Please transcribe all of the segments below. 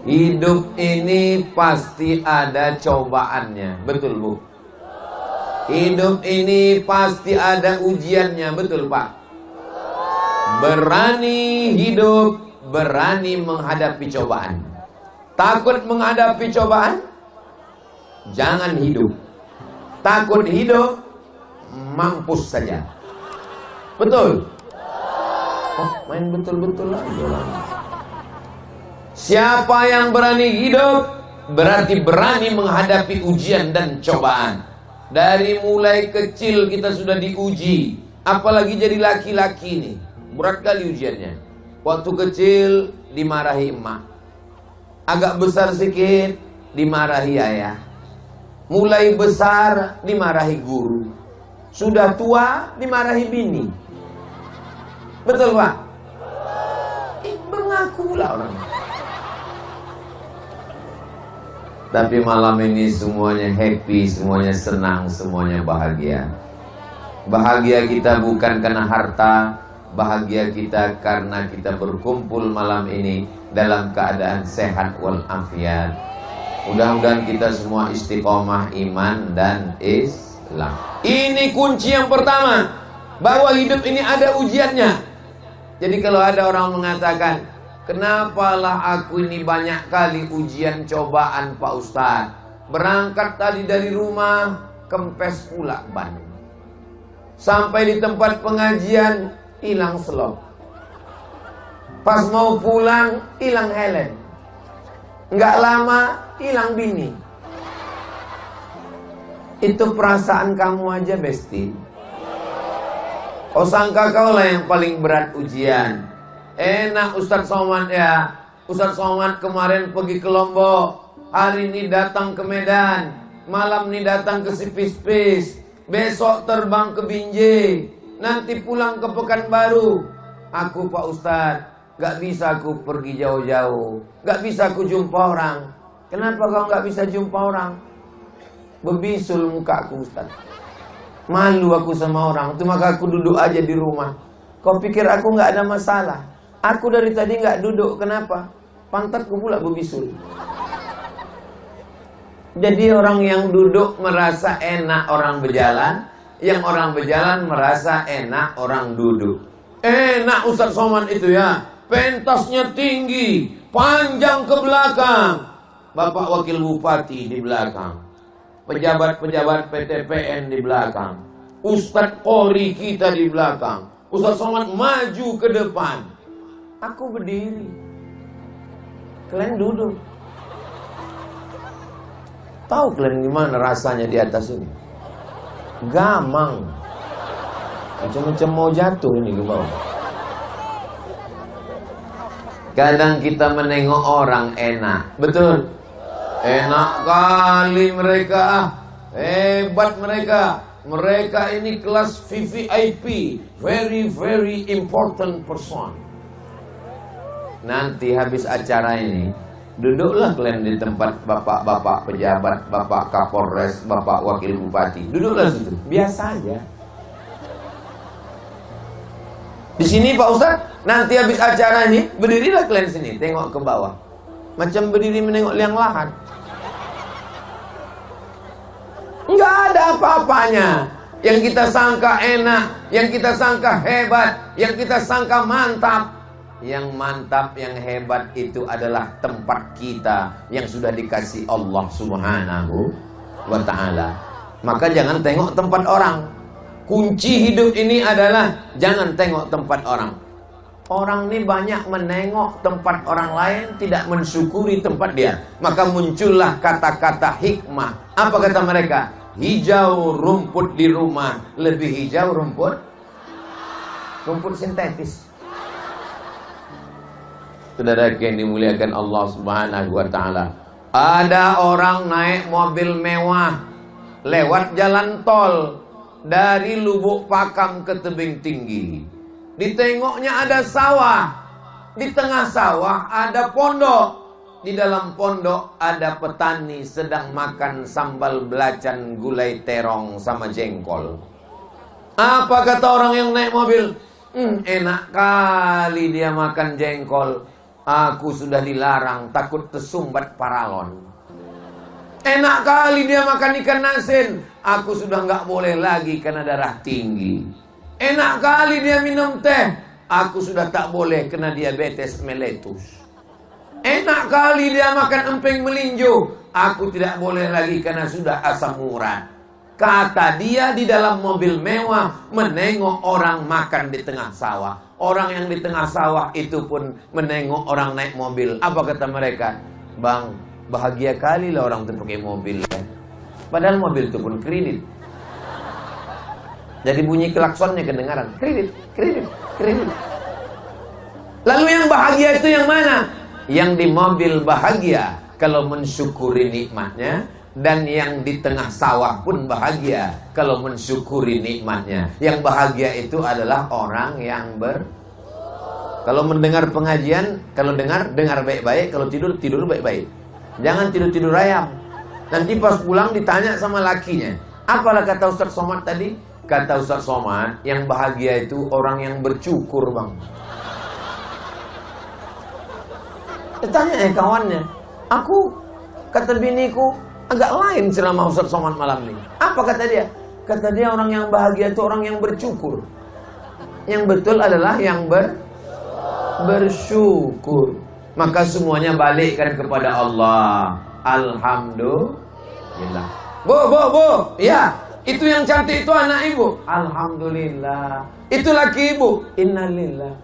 Hidup ini pasti ada cobaannya. Betul, Bu? Hidup ini pasti ada ujiannya. Betul, Pak? Berani hidup, berani menghadapi cobaan. Takut menghadapi cobaan? Jangan hidup. Takut hidup? Mampus saja. Betul? Oh, main betul-betul aja. Siapa yang berani hidup berarti berani menghadapi ujian dan cobaan. Dari mulai kecil kita sudah diuji, apalagi jadi laki-laki nih, berat kali ujiannya. Waktu kecil dimarahi emak, agak besar sedikit dimarahi ayah, mulai besar dimarahi guru, sudah tua dimarahi bini. Betul, Pak? Mengakulah orang. Tapi malam ini semuanya happy, semuanya senang, semuanya bahagia. Bahagia kita bukan karena harta, bahagia kita karena kita berkumpul malam ini dalam keadaan sehat walafiat. Mudah-mudahan kita semua istiqomah iman dan Islam. Ini kunci yang pertama, bahwa hidup ini ada ujiannya. Jadi kalau ada orang mengatakan, kenapalah aku ini banyak kali ujian cobaan Pak Ustadz. Berangkat tadi dari rumah, kempes pula ban. Sampai di tempat pengajian, hilang selop. Pas mau pulang, hilang helm. Nggak lama, hilang bini. Itu perasaan kamu aja, Besti. Oh, sangka kau lah yang paling berat ujian. Enak Ustadz Somad ya. Ustadz Somad kemarin pergi ke Lombok, hari ini datang ke Medan, malam ini datang ke Sipis-Pis, besok terbang ke Binjai, nanti pulang ke Pekanbaru. Aku Pak Ustadz, gak bisa aku pergi jauh-jauh, gak bisa aku jumpa orang. Kenapa kau gak bisa jumpa orang? Bebisul mukaku Ustadz, malu aku sama orang. Itu maka aku duduk aja di rumah. Kau pikir aku gak ada masalah? Aku dari tadi gak duduk. Kenapa? Pantatku pula berbisul. Jadi orang yang duduk merasa enak orang berjalan, yang orang berjalan merasa enak orang duduk. Enak Ustadz Somad itu ya, pentasnya tinggi, panjang ke belakang, Bapak Wakil Bupati di belakang, pejabat-pejabat PTPN di belakang, Ustadz Qori kita di belakang, Ustadz Somad maju ke depan. Aku berdiri, kalian duduk. Tahu kalian gimana rasanya di atas ini? Gamang, macam-macam mau jatuh ini ke bawah. Kadang kita menengok orang enak, betul? Enak kali mereka, hebat mereka. Mereka ini kelas VVIP, very very important person. Nanti habis acara ini, duduklah kalian di tempat bapak-bapak pejabat, bapak Kapolres, bapak Wakil Bupati. Duduklah situ, biasa aja. Di sini Pak Ustadz, nanti habis acara ini, berdirilah kalian sini, tengok ke bawah, macam berdiri menengok liang lahat. Enggak ada apa-apanya. Yang kita sangka enak, yang kita sangka hebat, yang kita sangka mantap. Yang mantap, yang hebat itu adalah tempat kita yang sudah dikasih Allah Subhanahu wa ta'ala. Maka jangan tengok tempat orang. Kunci hidup ini adalah jangan tengok tempat orang. Orang ini banyak menengok tempat orang lain, tidak mensyukuri tempat dia. Maka muncullah kata-kata hikmah. Apa kata mereka? Hijau rumput di rumah lebih hijau rumput sintetis. Saudara yang dimuliakan Allah Subhanahu wa ta'ala, ada orang naik mobil mewah lewat jalan tol dari Lubuk Pakam ke Tebing Tinggi. Ditengoknya ada sawah, di tengah sawah ada pondok, di dalam pondok ada petani sedang makan sambal belacan, gulai terong sama jengkol. Apa kata orang yang naik mobil? Enak kali dia makan jengkol. Aku sudah dilarang, takut tersumbat paralon. Enak kali dia makan ikan asin. Aku sudah nggak boleh lagi karena darah tinggi. Enak kali dia minum teh. Aku sudah tak boleh kena diabetes meletus. Enak kali dia makan emping melinjo. Aku tidak boleh lagi karena sudah asam urat. Kata dia di dalam mobil mewah, menengok orang makan di tengah sawah. Orang yang di tengah sawah itu pun menengok orang naik mobil. Apa kata mereka? Bang, bahagia kali lah orang itu pakai mobil ya. Padahal mobil itu pun kredit. Jadi bunyi klaksonnya kedengaran. Kredit, kredit, kredit. Lalu yang bahagia itu yang mana? Yang di mobil bahagia kalau mensyukuri nikmatnya. Dan yang di tengah sawah pun bahagia kalau mensyukuri nikmatnya. Yang bahagia itu adalah orang yang kalau mendengar pengajian, kalau dengar baik-baik, kalau tidur baik-baik. Jangan tidur ayam. Nanti pas pulang ditanya sama lakinya, apalah kata Ustaz Somad tadi? Kata Ustaz Somad, yang bahagia itu orang yang bercukur, bang. Ditanya kawannya, aku, kata biniku, agak lain ceramah Ustaz Somad malam ini. Apa kata dia? Kata dia orang yang bahagia itu orang yang bersyukur. Yang betul adalah yang bersyukur. Maka semuanya balikkan kepada Allah. Alhamdulillah. Bu, ya, itu yang cantik itu anak ibu. Alhamdulillah. Itu laki ibu. Innalillah.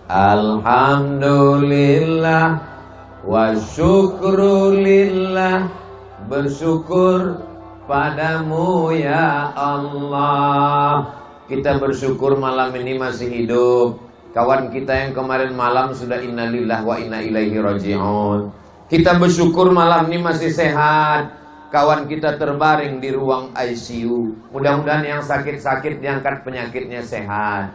Alhamdulillah. Wa syukrulillah, bersyukur padamu ya Allah. Kita bersyukur malam ini masih hidup. Kawan kita yang kemarin malam sudah innalillah wa inna ilaihi raji'un. Kita bersyukur malam ini masih sehat. Kawan kita terbaring di ruang ICU. Mudah-mudahan yang sakit-sakit diangkat penyakitnya sehat.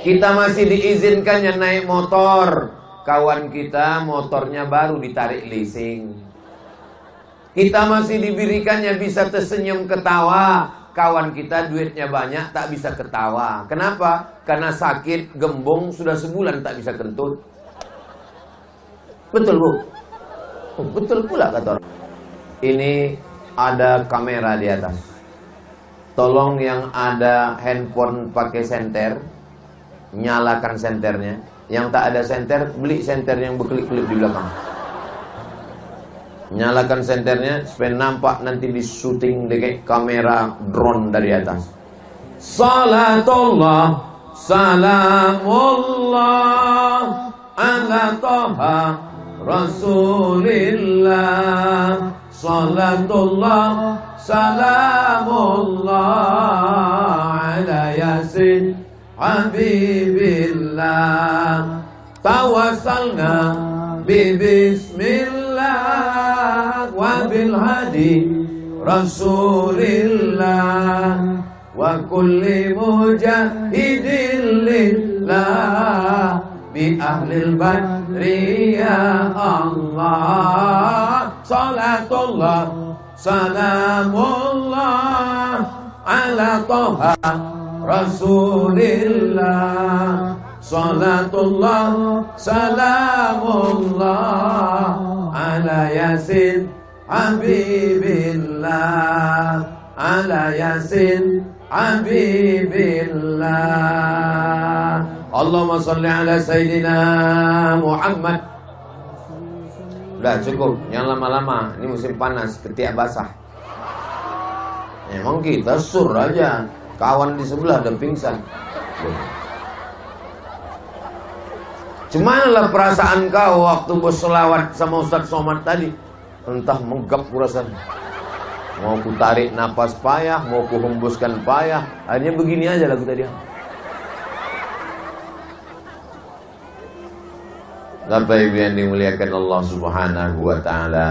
Kita masih diizinkannya naik motor. Kawan kita motornya baru ditarik leasing. Kita masih diberikannya bisa tersenyum ketawa. Kawan kita duitnya banyak tak bisa ketawa. Kenapa? Karena sakit gembong sudah sebulan tak bisa kentut. Betul bu? Oh, betul pula kata orang. Ini ada kamera di atas. Tolong yang ada handphone pakai senter, nyalakan senternya. Yang tak ada senter, beli senter yang berkelip-kelip di belakang. Nyalakan senternya supaya nampak nanti di syuting dengan kamera drone dari atas. Salatullah, salamullah ala Taha Rasulillah. Salatullah, salamullah ala Yasin Habibillah. Tawassalna bismillah wa bil hadi Rasulillah wa kulli mujahidin lillah bi ahlil badri ya Allah. Salatullah salamullah ala Taha Rasulillah. Salatullah salamullah ala Yasin Habibillah. Ala Yasin Habibillah. Allahumma salli ala Sayyidina Muhammad. Udah cukup, jangan lama-lama. Ini musim panas, ketiak basah. Emang kita sur aja. Kawan di sebelah udah pingsan. Cemanalah perasaan kau waktu berselawat sama Ustaz Somad tadi? Entah menggap perasaan. Mau ku tarik napas payah, mau ku hembuskan payah. Akhirnya begini aja lagu tadi. Bapak Ibu yang dimuliakan Allah Subhanahu wa ta'ala,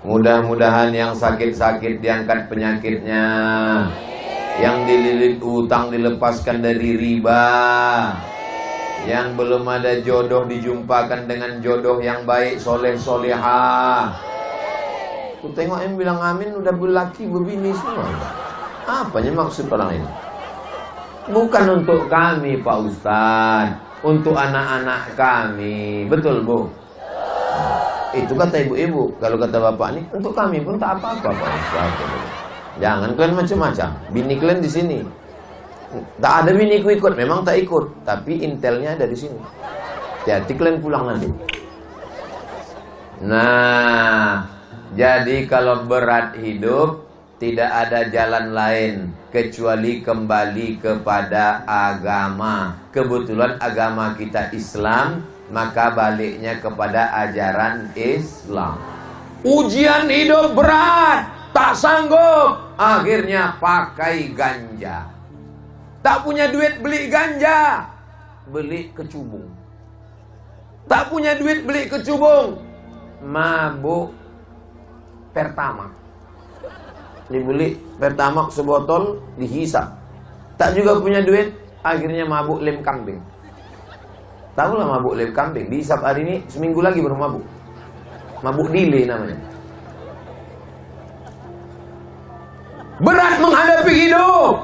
mudah-mudahan yang sakit-sakit diangkat penyakitnya, yang dililit utang dilepaskan dari riba, yang belum ada jodoh dijumpakan dengan jodoh yang baik, soleh solehah. Tuh tengok yang bilang amin udah berlaki berbini semua. Apanya maksud orang ini? Bukan untuk kami Pak Ustadz, untuk anak-anak kami. Betul, Bu? Itu kata ibu-ibu. Kalau kata bapak ini, untuk kami pun tak apa-apa, Pak Ustaz. Jangan kalian macam-macam. Bini kalian di sini. Tak ada biniku ikut, memang tak ikut, tapi intelnya ada di sini. Hati-hati kalian pulang nanti. Nah, jadi kalau berat hidup, tidak ada jalan lain kecuali kembali kepada agama. Kebetulan agama kita Islam, maka baliknya kepada ajaran Islam. Ujian hidup berat, tak sanggup, akhirnya pakai ganja. Tak punya duit beli ganja, beli kecubung. Tak punya duit beli kecubung, mabuk Pertamax. Dibeli Pertamax sebotol, dihisap. Tak juga punya duit, akhirnya mabuk lem kambing. Tahu lah mabuk lem kambing, dihisap hari ini, seminggu lagi baru mabuk. Mabuk dile namanya. Berat menghadapi hidup,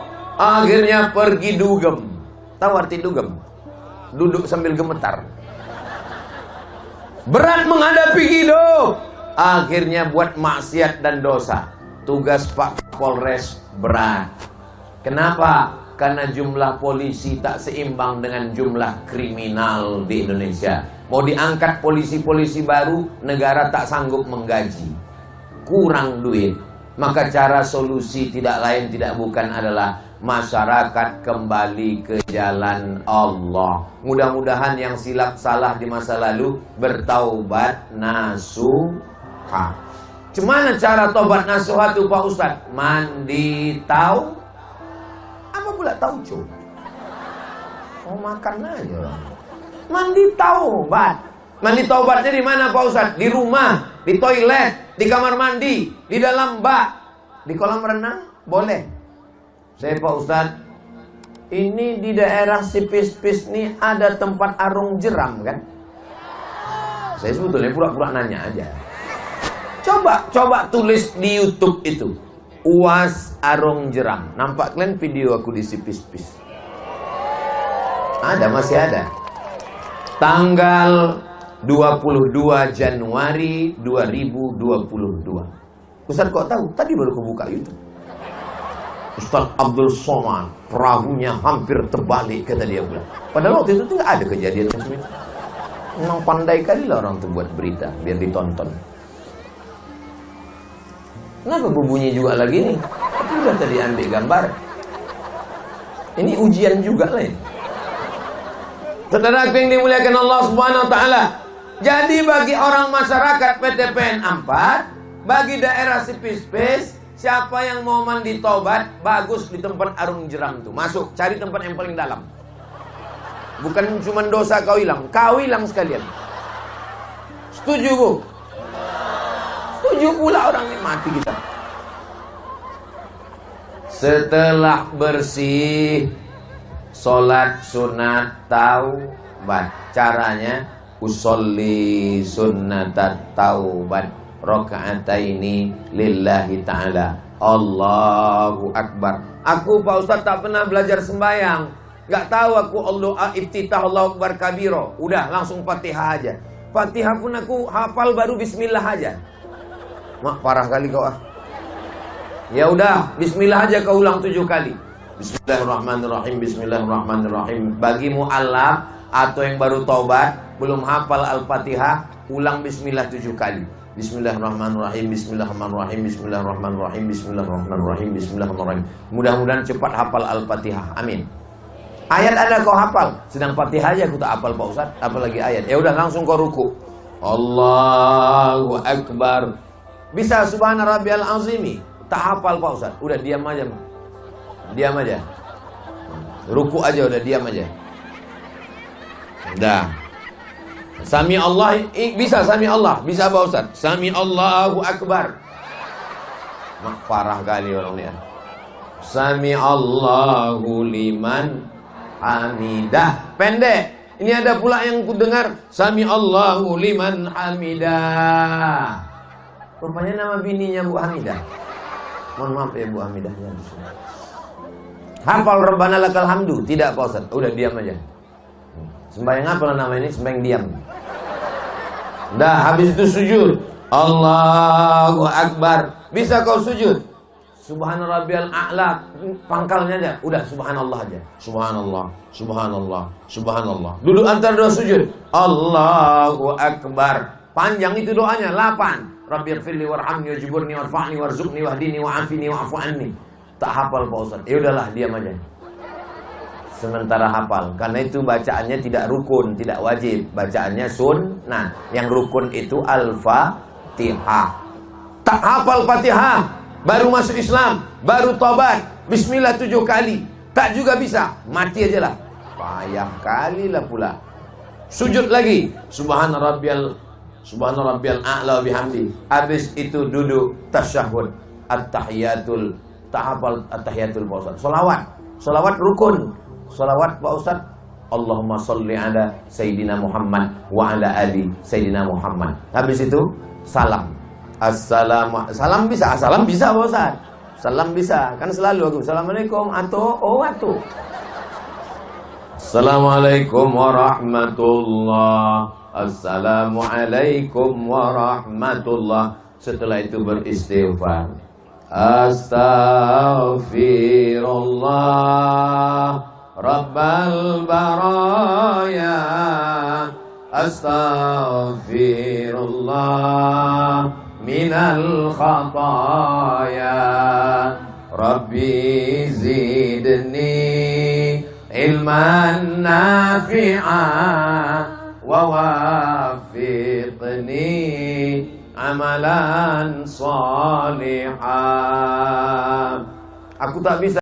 akhirnya pergi dugem. Tahu arti dugem? Duduk sambil gemetar. Berat menghadapi hidup, akhirnya buat maksiat dan dosa. Tugas Pak Polres berat. Kenapa? Karena jumlah polisi tak seimbang dengan jumlah kriminal di Indonesia. Mau diangkat polisi-polisi baru, negara tak sanggup menggaji. Kurang duit. Maka cara solusi tidak lain tidak bukan adalah masyarakat kembali ke jalan Allah. Mudah-mudahan yang silap salah di masa lalu bertaubat nasuha. Gimana cara tobat nasuha itu Pak Ustaz? Mandi tahu? Apa pula tauco? Oh, makan aja orang. Mandi taubat. Mandi taubatnya di mana Pak Ustaz? Di rumah, di toilet, di kamar mandi, di dalam bak, di kolam renang, boleh. Saya Pak Ustaz, ini di daerah Sipis-Pis nih ada tempat arung jeram kan? Saya sebetulnya pura-pura nanya aja. Coba tulis di YouTube itu, UAS arung jeram. Nampak kalian video aku di Sipis-Pis? Ada, masih ada. Tanggal 22 Januari 2022. Ustaz kok tahu? Tadi baru aku buka YouTube. Ustaz Abdul Somad, perahunya hampir terbalik, kata dia pula. Padahal waktu itu tuh gak ada kejadian macam itu. Memang pandai kali lah orang tuh buat berita, biar ditonton. Kenapa berbunyi juga lagi nih? Tapi udah tadi ambil gambar. Ini ujian juga lah ini. Saudara yang dimuliakan Allah Subhanahu Wa Taala. Jadi bagi orang masyarakat PTPN 4, bagi daerah Sipis-Pis, siapa yang mau mandi tobat, bagus di tempat arung jeram tuh. Masuk, cari tempat yang paling dalam. Bukan cuma dosa kau hilang sekalian. Setuju Bu? Setuju pula orang ini, mati kita. Setelah bersih, sholat sunat taubat. Caranya, usolli sunnatat taubat rakaataini lillahi ta'ala. Allahu Akbar. Aku Pak Ustaz tak pernah belajar sembahyang. Gak tahu aku Allah iftitah Allahu Akbar kabiro. Udah langsung Fatihah aja. Fatihah pun aku hafal baru bismillah aja. Mak parah kali kau ah. Ya udah, bismillah aja kau ulang 7 kali. Bismillahirrahmanirrahim, bismillahirrahmanirrahim. Bagi mu'allaf atau yang baru taubat, belum hafal Al-Fatihah, ulang bismillah 7 kali. Bismillahirrahmanirrahim, bismillahirrahmanirrahim, bismillahirrahmanirrahim, bismillahirrahmanirrahim, bismillahirrahmanirrahim. Mudah-mudahan cepat hafal Al-Fatihah. Amin. Ayat ada kau hafal, sedang Fatihah aja aku tak hafal Pak Ustaz, apalagi ayat. Ya udah langsung kau ruku. Allahu Akbar. Bisa subhana rabbiyal azimi, tak hafal Pak Ustaz. Udah diam aja. Diam aja. Ruku aja udah diam aja. Dah. Sami Allah, bisa Sami Allah, bisa Pak Ustaz. Sami Allahu Akbar. Mak parah kali orang ni. Sami Allahu liman hamidah. Pendek. Ini ada pula yang ku dengar Sami Allahu liman hamidah. Rupanya nama bininya Bu Hamidah. Mohon maaf ya Bu Hamidahnya. Hafal Rabbana lakal hamdu. Tidak Pak Ustaz. Udah diam aja. Sembahyang apa nama ini? Sembahyang diam. Dah, habis itu sujud. Allahu Akbar. Bisa kau sujud? Subhana rabbiyal a'la. Pangkalnya aja. Udah, subhanallah aja. Subhanallah, subhanallah, subhanallah. Duduk antara dua sujud. Allahu Akbar. Panjang itu doanya, 8. Rabbighfirli warhamni wajburni warfa'ni warzuqni wahdini wa'afini wa'fu anni. Tak hafal Pak Ustaz. Ya udahlah, diam aja. Sementara hafal, karena itu bacaannya tidak rukun, tidak wajib, bacaannya sunnah. Yang rukun itu Al-Fatihah. Tak hafal Fatihah, baru masuk Islam, baru tobat, bismillah 7 kali, tak juga bisa, mati aja lah. Payah kali lah pula. Sujud lagi, subhana rabbiyal a'la bihamdi. Habis itu duduk tasyahud, at-tahiyatul, tak hafal at-tahiyatul Pak Ustaz. Salawat rukun. Salawat Pak Ustaz, Allahumma salli ala Sayyidina Muhammad wa ala ali Sayyidina Muhammad. Habis itu salam. Salam bisa Pak Ustaz. Salam bisa, kan selalu aku Assalamualaikum atau Assalamualaikum warahmatullah. Assalamualaikum warahmatullah. Setelah itu beristighfar. Astaghfirullah Rabbal baraya, astaghfirullah minal khataya, Rabbi zidni ilman nafi'a wa wafiqni amalan salihah. Aku tak bisa